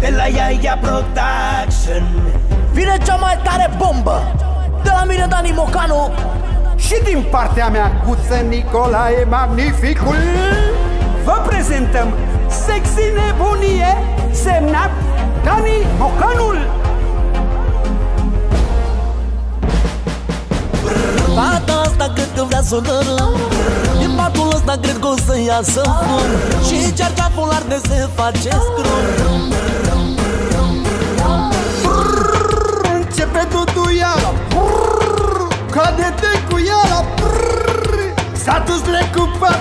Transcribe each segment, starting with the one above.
de la Iaia Production. Vine cea mai tare bombă de la mine, Dani Mocanu. Și din partea mea, Guță Nicolae Magnificul. Vă prezentăm Sexy Nebunie, semnat Dani Mocanul. Fata asta cred că vrea să o dărâm. Din patul ăsta cred că o să iasă fum. Și cerceaful arde se face scrum. Începe tutuiala, cade-te cu iala, s-a dus lecupat,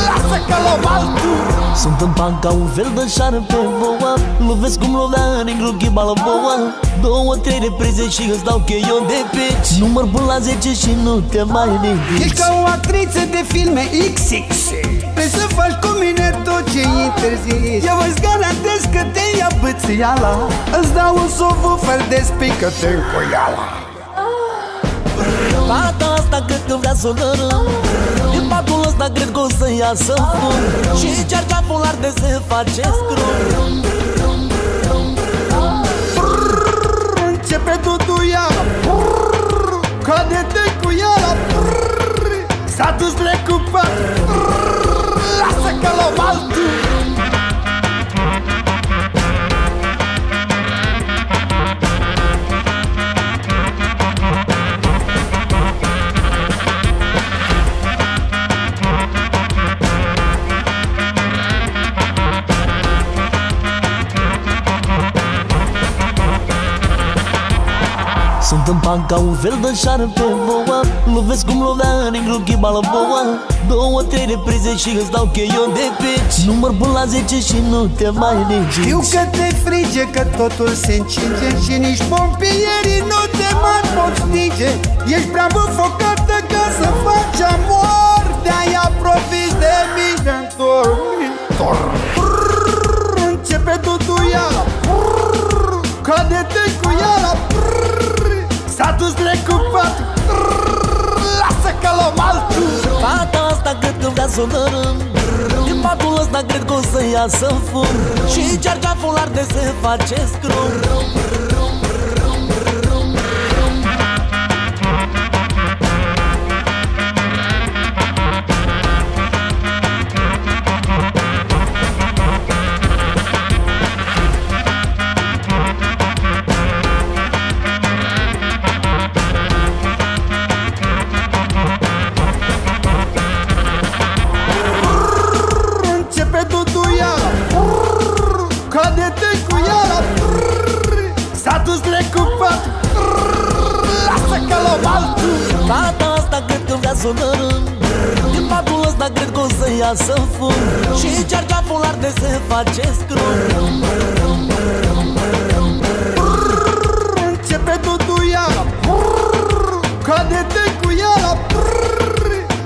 lasă că l-o altul. Sunt în pan ca un fel de șarpe boa. Lovesc cum lovea negru ghibala boa. 2-3 reprize și îți dau cheion de pici. Număr bun la 10 și nu te mai ridici. Ești ca o actriță de filme XX. Vrei să faci cu mine tot ce interzici. Eu îți garantez că te ia bățiala. Îți dau un subwoofer de spică-te cu iala. Fata asta cred că vrea să o dărâm. Din patul ăsta cred că o să iasă fum. Și cerceaful arde se face scrum. Începe tutuiala, cade-te cu iala, s-a dus lecupat, lasă că l-o altul. Sunt în pan ca un fel de șarpe boa. Lovesc cum lovea negru ghibala boa. 2-3 reprize și îți dau cheion de pici. Număr bun la 10 și nu te mai ridici. Știu că te frige, că totul se încinge și nici pompierii nu te mai pot stinge. Ești prea înfocată ca să faci amor, de-aia profiți de mine în dormitor. Începe tutuiala, cade-te cu iala, s-a dus lecupat, lasă că l-o altul. Fata asta cred că vrea să o dărâm. Din patul ăsta cred că o să iasă fum. Și cerceaful arde se face scrum. Cade-te cu iala, s-a dus lecupat, lasă că l-o altul. Fata asta cred că vrea să o dărâm. Din patul ăsta cred că o să iasă fum. Și cerceaful arde se face scrum. Începe tutuiala, cade-te cu iala,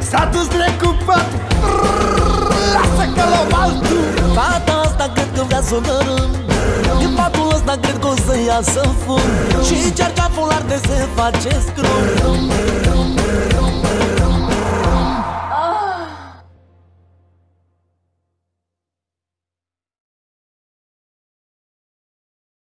s-a dus lecupat, lasă că l-o altul. Fata asta cred că vrea să o dărâm. Din patul ăsta cred că o să iasă fum. Și cerceaful arde se face scrum.